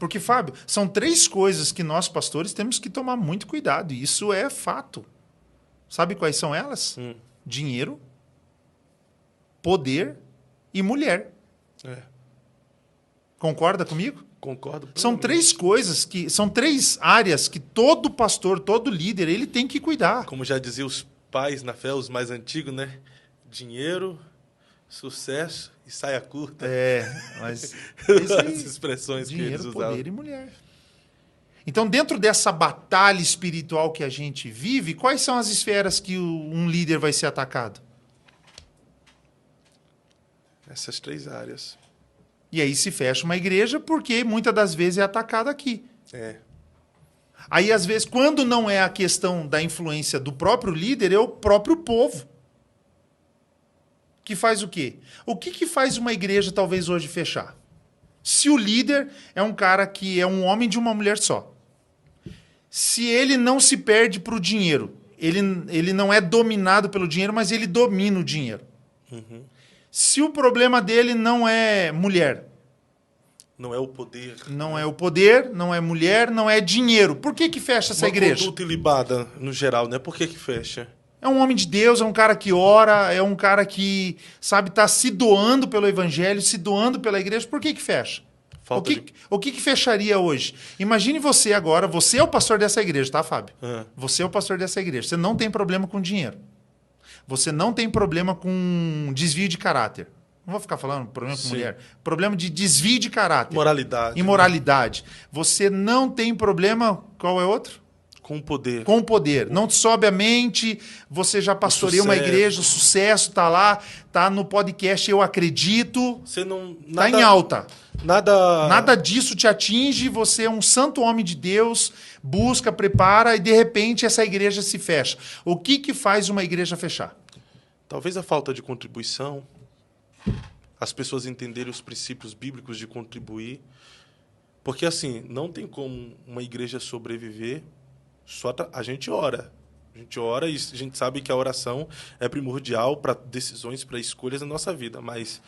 Porque, Fábio, são 3 coisas que nós, pastores, temos que tomar muito cuidado. E isso é fato. Sabe quais são elas? Dinheiro, poder e mulher. Concorda comigo? Concordo. São 3 coisas que... São 3 áreas que todo pastor, todo líder, ele tem que cuidar. Como já diziam os pais na fé, os mais antigos, né? Dinheiro, sucesso e saia curta. Mas... isso aí, as expressões dinheiro, que eles usavam. poder e mulher. Então, dentro dessa batalha espiritual que a gente vive, quais são as esferas que um líder vai ser atacado? Essas 3 áreas. E aí se fecha uma igreja porque muitas das vezes é atacada aqui. Aí, às vezes, quando não é a questão da influência do próprio líder, é o próprio povo. Que faz o quê? O que faz uma igreja, talvez, hoje fechar? Se o líder é um cara que é um homem de uma mulher só. Se ele não se perde para o dinheiro, ele não é dominado pelo dinheiro, mas ele domina o dinheiro. Se o problema dele não é mulher. Não é o poder. Não é o poder, não é mulher, não é dinheiro. Por que fecha essa igreja? Conduta ilibada, no geral, né? Por que fecha? É um homem de Deus, é um cara que ora, é um cara que, sabe, está se doando pelo evangelho, se doando pela igreja. Por que fecha? O que fecharia hoje? Imagine você agora, você é o pastor dessa igreja, tá, Fábio? Você é o pastor dessa igreja. Você não tem problema com dinheiro. Você não tem problema com desvio de caráter. Não vou ficar falando problema com mulher. Problema de desvio de caráter. Imoralidade. Você não tem problema... Qual é outro? Com o poder. Com o poder. Não te sobe a mente, você já pastoreia uma igreja, o sucesso está lá, está no podcast Eu Acredito. Você não... Está em alta. Nada... Nada disso te atinge, você é um santo homem de Deus, busca, prepara e de repente essa igreja se fecha. O que faz uma igreja fechar? Talvez a falta de contribuição, as pessoas entenderem os princípios bíblicos de contribuir. Porque, assim, não tem como uma igreja sobreviver, só a gente ora. A gente ora e a gente sabe que a oração é primordial para decisões, para escolhas na nossa vida. Mas,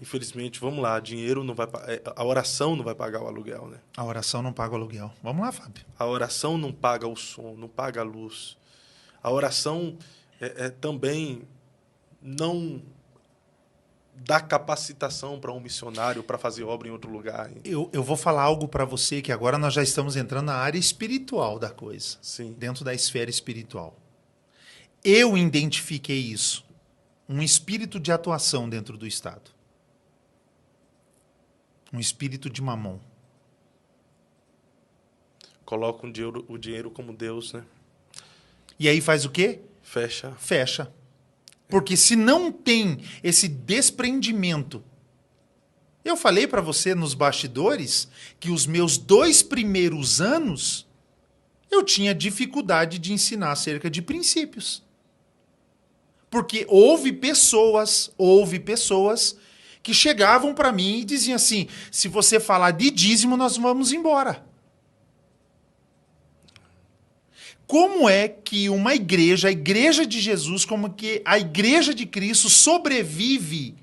infelizmente, vamos lá, dinheiro não vai... A oração não vai pagar o aluguel, né? A oração não paga o aluguel. Vamos lá, Fábio. A oração não paga o som, não paga a luz. A oração também não dá capacitação para um missionário para fazer obra em outro lugar. Eu vou falar algo para você que agora nós já estamos entrando na área espiritual da coisa. Sim. Dentro da esfera espiritual. Eu identifiquei isso. Um espírito de atuação dentro do Estado. Um espírito de mamon. Coloca o dinheiro como Deus, né? E aí faz o quê? Fecha. Fecha. Porque se não tem esse desprendimento... Eu falei para você nos bastidores que os meus 2 primeiros anos eu tinha dificuldade de ensinar acerca de princípios. Porque houve pessoas que chegavam para mim e diziam assim, se você falar de dízimo, nós vamos embora. Como é que uma igreja, a igreja de Jesus, como que a igreja de Cristo sobrevive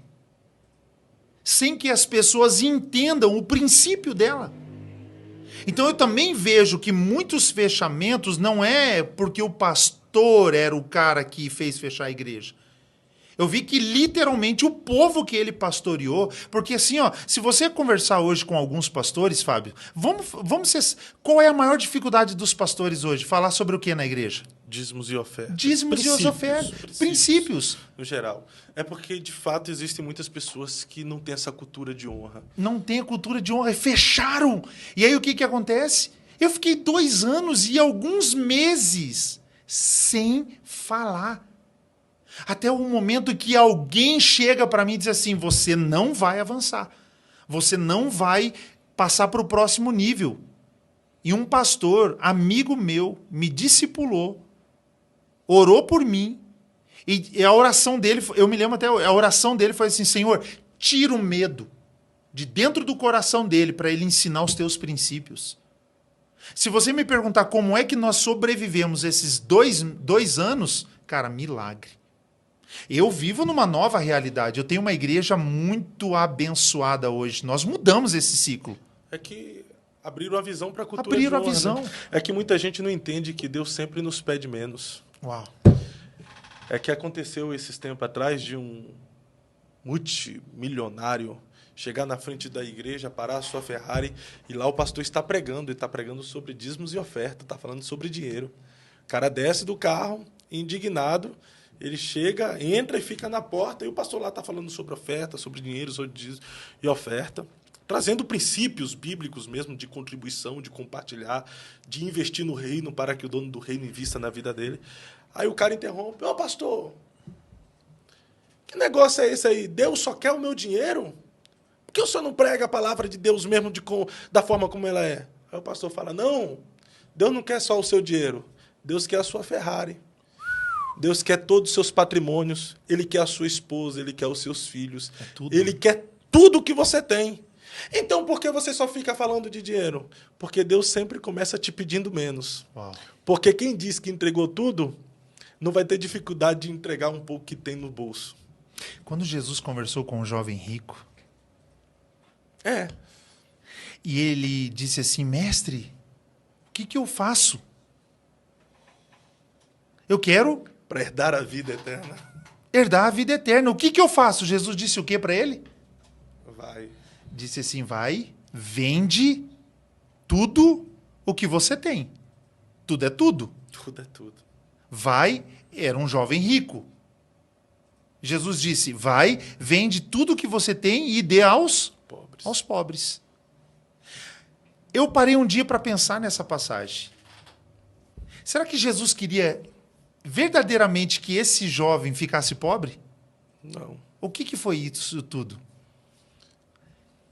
sem que as pessoas entendam o princípio dela? Então eu também vejo que muitos fechamentos não é porque o pastor era o cara que fez fechar a igreja. Eu vi que literalmente o povo que ele pastoreou, porque assim, ó, se você conversar hoje com alguns pastores, Fábio, vamos ser, qual é a maior dificuldade dos pastores hoje? Falar sobre o que na igreja? Dízimos e ofertas. Dízimos e ofertas. Princípios. No geral. É porque, de fato, existem muitas pessoas que não têm essa cultura de honra. Não tem a cultura de honra. Fecharam. E aí o que acontece? Eu fiquei 2 anos e alguns meses sem falar. Até o momento que alguém chega para mim e diz assim, você não vai avançar. Você não vai passar para o próximo nível. E um pastor, amigo meu, me discipulou, orou por mim, e a oração dele, eu me lembro até, a oração dele foi assim, Senhor, tira o medo de dentro do coração dele para ele ensinar os teus princípios. Se você me perguntar como é que nós sobrevivemos esses 2 anos, cara, milagre. Eu vivo numa nova realidade. Eu tenho uma igreja muito abençoada hoje. Nós mudamos esse ciclo. É que Abriram a visão para a cultura Abriram de a honra, visão. né? É que muita gente não entende que Deus sempre nos pede menos. Uau. É que aconteceu esses tempos atrás de um multimilionário chegar na frente da igreja, parar a sua Ferrari, e lá o pastor está pregando, ele está pregando sobre dízimos e oferta, está falando sobre dinheiro. O cara desce do carro, indignado, ele chega, entra e fica na porta, e o pastor lá está falando sobre oferta, sobre dinheiro, sobre dízimo e oferta, trazendo princípios bíblicos mesmo de contribuição, de compartilhar, de investir no reino para que o dono do reino invista na vida dele. Aí o cara interrompe: ô pastor, que negócio é esse aí? Deus só quer o meu dinheiro? Por que o senhor não prega a palavra de Deus mesmo da forma como ela é? Aí o pastor fala: não, Deus não quer só o seu dinheiro, Deus quer a sua Ferrari. Deus quer todos os seus patrimônios, Ele quer a sua esposa, Ele quer os seus filhos, Ele quer tudo que você tem. Então, por que você só fica falando de dinheiro? Porque Deus sempre começa te pedindo menos. Uau. Porque quem diz que entregou tudo, não vai ter dificuldade de entregar um pouco que tem no bolso. Quando Jesus conversou com um jovem rico, e ele disse assim: mestre, o que eu faço? Eu quero para herdar a vida eterna. Herdar a vida eterna. O que eu faço? Jesus disse o que para ele? Vai. Disse assim: vai, vende tudo o que você tem. Tudo é tudo. Tudo é tudo. Vai, era um jovem rico. Jesus disse: vai, vende tudo o que você tem e dê aos pobres. Eu parei um dia para pensar nessa passagem. Será que Jesus queria verdadeiramente que esse jovem ficasse pobre? Não. O que foi isso tudo?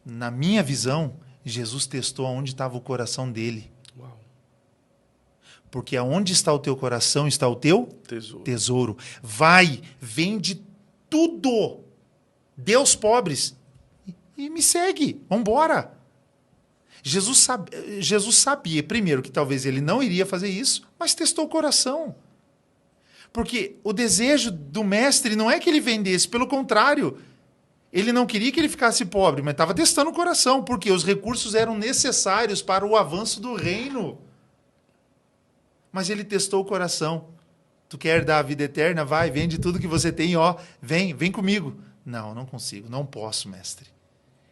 Na minha visão, Jesus testou onde estava o coração dele. Uau. Porque aonde está o teu coração, está o teu tesouro. Vai, vende tudo. Dê aos pobres. E me segue. Vamos embora. Jesus sabia, primeiro, que talvez ele não iria fazer isso, mas testou o coração. Porque o desejo do mestre não é que ele vendesse, pelo contrário. Ele não queria que ele ficasse pobre, mas estava testando o coração, porque os recursos eram necessários para o avanço do reino. Mas ele testou o coração. Tu quer dar a vida eterna? Vai, vende tudo que você tem, ó, vem comigo. Não consigo, não posso, mestre.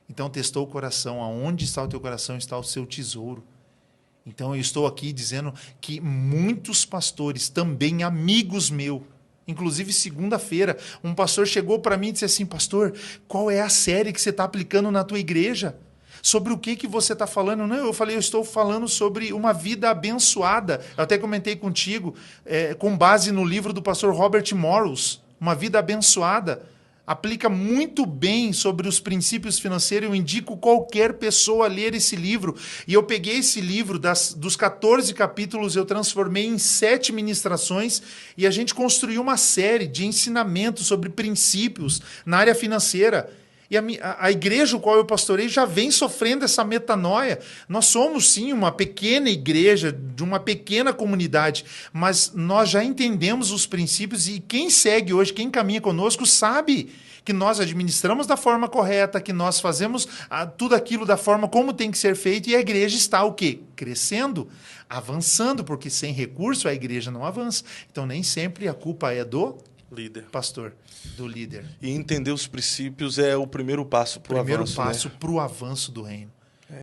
Então testou o coração. Aonde está o teu coração, está o seu tesouro. Então eu estou aqui dizendo que muitos pastores, também amigos meus, inclusive segunda-feira, um pastor chegou para mim e disse assim: pastor, qual é a série que você está aplicando na tua igreja? Sobre o que você está falando? Não, eu falei: eu estou falando sobre uma vida abençoada. Eu até comentei contigo, com base no livro do pastor Robert Morris, Uma Vida Abençoada. Aplica muito bem sobre os princípios financeiros. Eu indico qualquer pessoa a ler esse livro. E eu peguei esse livro, dos 14 capítulos, eu transformei em 7 ministrações e a gente construiu uma série de ensinamentos sobre princípios na área financeira. E a igreja, o qual eu pastorei, já vem sofrendo essa metanoia. Nós somos, sim, uma pequena igreja, de uma pequena comunidade, mas nós já entendemos os princípios e quem segue hoje, quem caminha conosco, sabe que nós administramos da forma correta, que nós fazemos tudo aquilo da forma como tem que ser feito, e a igreja está o quê? Crescendo, avançando, porque sem recurso a igreja não avança. Então nem sempre a culpa é do líder, pastor, do líder. E entender os princípios é o primeiro passo para o avanço. Primeiro passo para o avanço do reino.